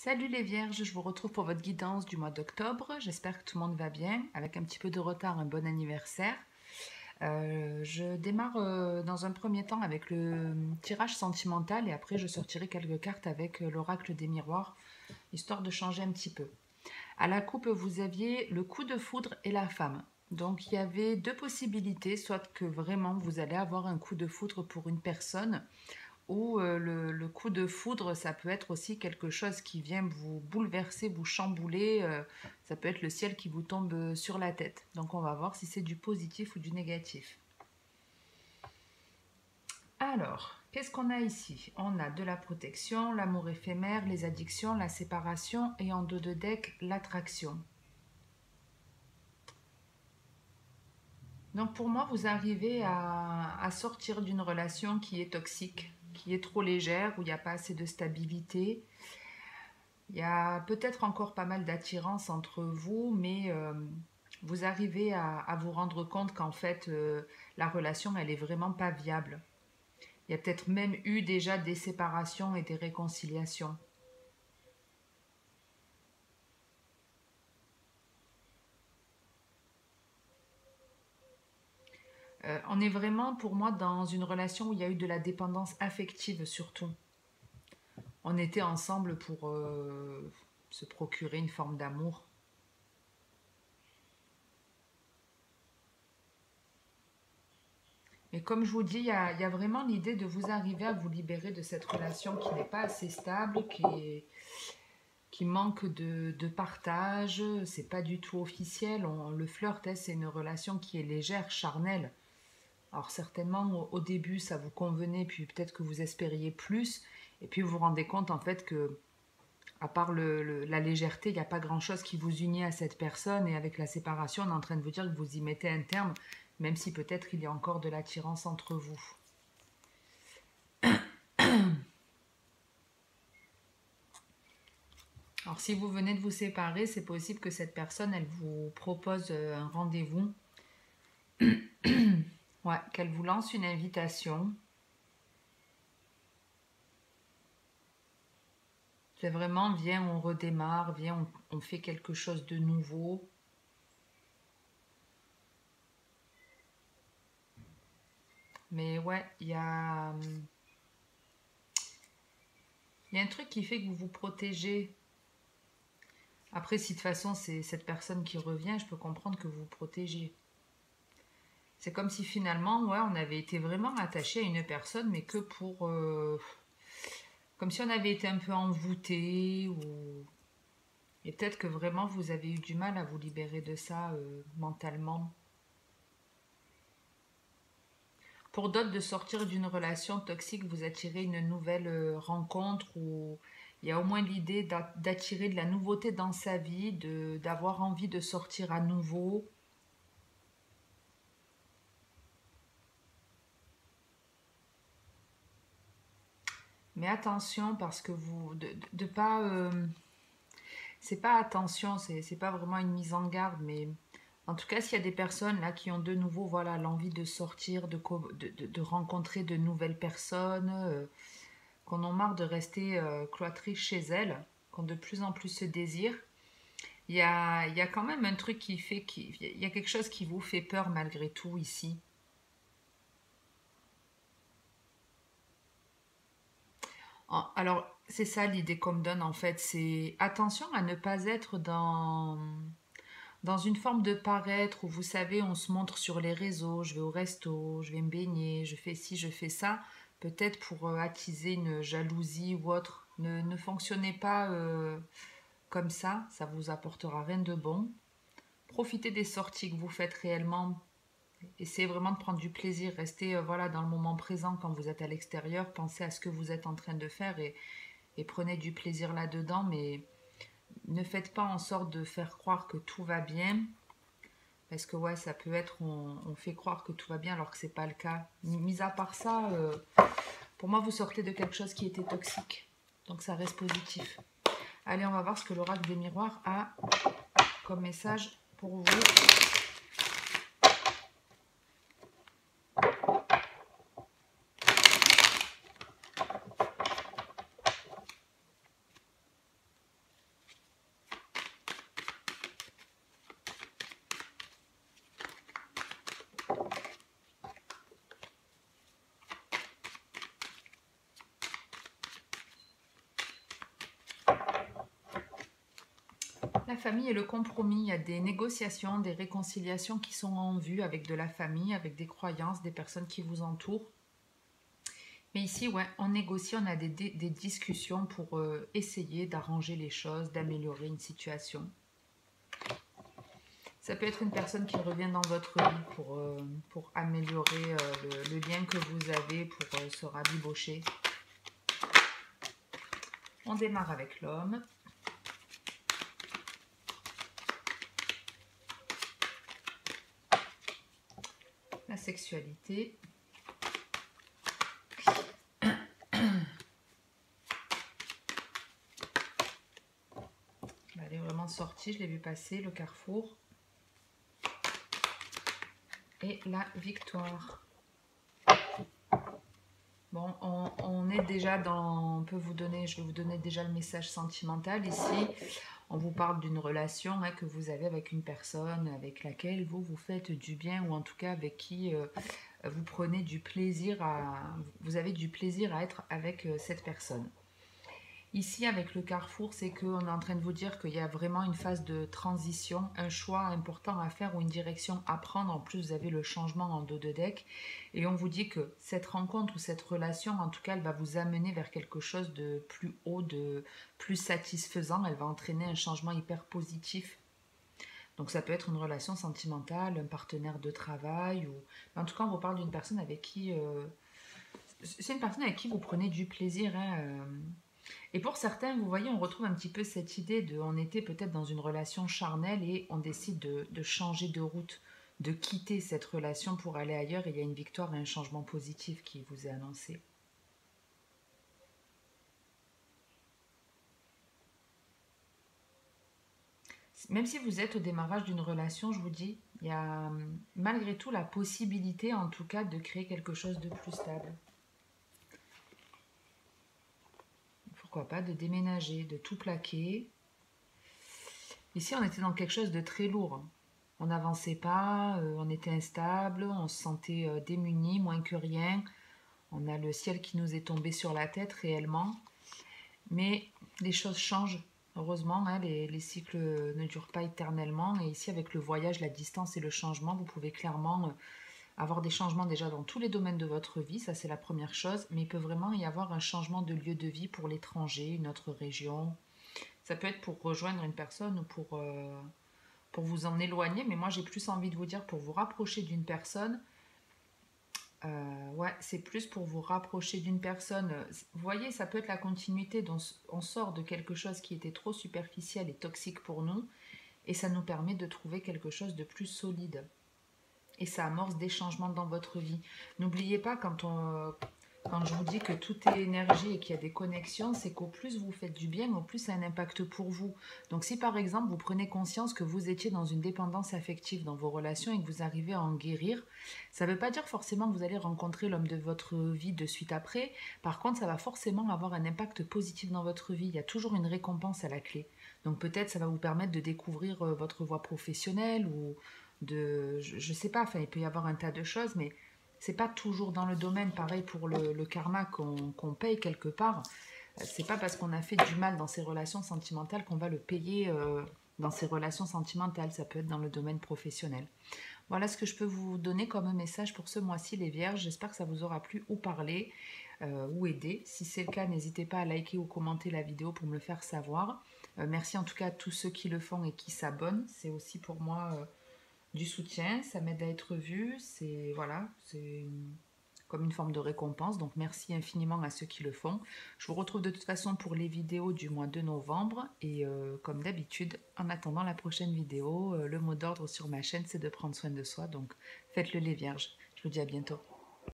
Salut les vierges, je vous retrouve pour votre guidance du mois d'octobre. J'espère que tout le monde va bien. Avec un petit peu de retard, un bon anniversaire. Je démarre dans un premier temps avec le tirage sentimental et après je sortirai quelques cartes avec l'oracle des miroirs, histoire de changer un petit peu. À la coupe, vous aviez le coup de foudre et la femme. Donc il y avait deux possibilités, soit que vraiment vous allez avoir un coup de foudre pour une personne, ou le coup de foudre, ça peut être aussi quelque chose qui vient vous bouleverser, vous chambouler. Ça peut être le ciel qui vous tombe sur la tête. Donc on va voir si c'est du positif ou du négatif. Alors, qu'est-ce qu'on a ici? On a de la protection, l'amour éphémère, les addictions, la séparation et en dos de deck, l'attraction. Donc pour moi, vous arrivez à sortir d'une relation qui est toxique, qui est trop légère, où il n'y a pas assez de stabilité. Il y a peut-être encore pas mal d'attirance entre vous, mais vous arrivez à vous rendre compte qu'en fait, la relation, elle est vraiment pas viable. Il y a peut-être même eu déjà des séparations et des réconciliations. On est vraiment, pour moi, dans une relation où il y a eu de la dépendance affective surtout. On était ensemble pour se procurer une forme d'amour. Mais comme je vous dis, il y a vraiment l'idée de vous arriver à vous libérer de cette relation qui n'est pas assez stable, qui manque de partage, c'est pas du tout officiel. Le flirt, hein, c'est une relation qui est légère, charnelle. Alors certainement au début ça vous convenait, puis peut-être que vous espériez plus, et puis vous vous rendez compte en fait que à part la légèreté, il n'y a pas grand-chose qui vous unit à cette personne, et avec la séparation, on est en train de vous dire que vous y mettez un terme, même si peut-être il y a encore de l'attirance entre vous. Alors si vous venez de vous séparer, c'est possible que cette personne, elle vous propose un rendez-vous, ouais, qu'elle vous lance une invitation. C'est vraiment, viens, on redémarre, viens, on fait quelque chose de nouveau. Mais ouais, il y a un truc qui fait que vous vous protégez. Après, si de toute façon c'est cette personne qui revient, je peux comprendre que vous vous protégez. C'est comme si finalement, ouais, on avait été vraiment attaché à une personne, mais que pour... comme si on avait été un peu envoûté, ou... Et peut-être que vraiment vous avez eu du mal à vous libérer de ça mentalement. Pour d'autres, de sortir d'une relation toxique, vous attirez une nouvelle rencontre, où il y a au moins l'idée d'attirer de la nouveauté dans sa vie, d'avoir envie de sortir à nouveau. Mais attention, parce que vous... de pas... c'est pas attention, c'est pas vraiment une mise en garde, mais en tout cas, s'il y a des personnes là qui ont de nouveau, voilà, l'envie de sortir, de rencontrer de nouvelles personnes, qu'on en marre de rester cloîtrées chez elles, qu'on de plus en plus se désirent, il y a quand même un truc qui fait qu'il y a quelque chose qui vous fait peur malgré tout ici. Alors, c'est ça l'idée qu'on me donne en fait, c'est attention à ne pas être dans une forme de paraître où vous savez, on se montre sur les réseaux, je vais au resto, je vais me baigner, je fais ci, je fais ça, peut-être pour attiser une jalousie ou autre. Ne fonctionnez pas comme ça vous apportera rien de bon. Profitez des sorties que vous faites réellement. Essayez vraiment de prendre du plaisir, restez voilà, dans le moment présent quand vous êtes à l'extérieur, pensez à ce que vous êtes en train de faire et prenez du plaisir là-dedans, mais ne faites pas en sorte de faire croire que tout va bien. Parce que ouais, ça peut être, on fait croire que tout va bien alors que c'est pas le cas. Mis à part ça, pour moi, vous sortez de quelque chose qui était toxique. Donc ça reste positif. Allez, on va voir ce que l'oracle des miroirs a comme message pour vous. famille et le compromis. Il y a des négociations, des réconciliations qui sont en vue avec de la famille, avec des croyances, des personnes qui vous entourent. Mais ici, ouais, on négocie, on a des discussions pour essayer d'arranger les choses, d'améliorer une situation. Ça peut être une personne qui revient dans votre vie pour améliorer le lien que vous avez, pour se rabibocher. On démarre avec l'homme. La sexualité. Elle est vraiment sortie, je l'ai vu passer, le carrefour. Et la victoire. Bon, on est déjà dans... je vais vous donner déjà le message sentimental ici. On vous parle d'une relation que vous avez avec une personne avec laquelle vous faites du bien, ou en tout cas avec qui vous prenez du plaisir vous avez du plaisir à être avec cette personne. Ici, avec le carrefour, c'est qu'on est en train de vous dire qu'il y a vraiment une phase de transition, un choix important à faire ou une direction à prendre. En plus, vous avez le changement en dos de deck. Et on vous dit que cette rencontre ou cette relation, en tout cas, elle va vous amener vers quelque chose de plus haut, de plus satisfaisant. Elle va entraîner un changement hyper positif. Donc ça peut être une relation sentimentale, un partenaire de travail. En tout cas, on vous parle d'une personne avec qui... c'est une personne avec qui vous prenez du plaisir, Et pour certains, vous voyez, on retrouve un petit peu cette idée de, on était peut-être dans une relation charnelle et on décide de changer de route, de quitter cette relation pour aller ailleurs, et il y a une victoire et un changement positif qui vous est annoncé. Même si vous êtes au démarrage d'une relation, je vous dis, il y a malgré tout la possibilité, en tout cas, de créer quelque chose de plus stable. Pourquoi pas de déménager, de tout plaquer. Ici, on était dans quelque chose de très lourd. On n'avançait pas, on était instable, on se sentait démunis, moins que rien. On a le ciel qui nous est tombé sur la tête réellement. Mais les choses changent, heureusement. Les cycles ne durent pas éternellement. Et ici, avec le voyage, la distance et le changement, vous pouvez clairement avoir des changements déjà dans tous les domaines de votre vie. Ça, c'est la première chose. Mais il peut vraiment y avoir un changement de lieu de vie pour l'étranger, une autre région. Ça peut être pour rejoindre une personne ou pour vous en éloigner, mais moi j'ai plus envie de vous dire pour vous rapprocher d'une personne. Ouais, c'est plus pour vous rapprocher d'une personne. Vous voyez, ça peut être la continuité dont on sort de quelque chose qui était trop superficiel et toxique pour nous, et ça nous permet de trouver quelque chose de plus solide. Et ça amorce des changements dans votre vie. N'oubliez pas, quand je vous dis que tout est énergie et qu'il y a des connexions, c'est qu'au plus vous faites du bien, au plus ça a un impact pour vous. Donc si par exemple vous prenez conscience que vous étiez dans une dépendance affective dans vos relations et que vous arrivez à en guérir, ça ne veut pas dire forcément que vous allez rencontrer l'homme de votre vie de suite après. Par contre, ça va forcément avoir un impact positif dans votre vie. Il y a toujours une récompense à la clé. Donc peut-être ça va vous permettre de découvrir votre voie professionnelle ou je sais pas, enfin il peut y avoir un tas de choses, mais c'est pas toujours dans le domaine. Pareil pour le karma qu'on paye quelque part. C'est pas parce qu'on a fait du mal dans ses relations sentimentales qu'on va le payer dans ses relations sentimentales. Ça peut être dans le domaine professionnel. Voilà ce que je peux vous donner comme message pour ce mois-ci, les Vierges. J'espère que ça vous aura plu ou parlé ou aidé. Si c'est le cas, n'hésitez pas à liker ou commenter la vidéo pour me le faire savoir. Merci en tout cas à tous ceux qui le font et qui s'abonnent. C'est aussi pour moi du soutien, ça m'aide à être vue. C'est voilà, c'est comme une forme de récompense. Donc merci infiniment à ceux qui le font. Je vous retrouve de toute façon pour les vidéos du mois de novembre. Et comme d'habitude, en attendant la prochaine vidéo, le mot d'ordre sur ma chaîne, c'est de prendre soin de soi. Donc faites-le les Vierges. Je vous dis à bientôt.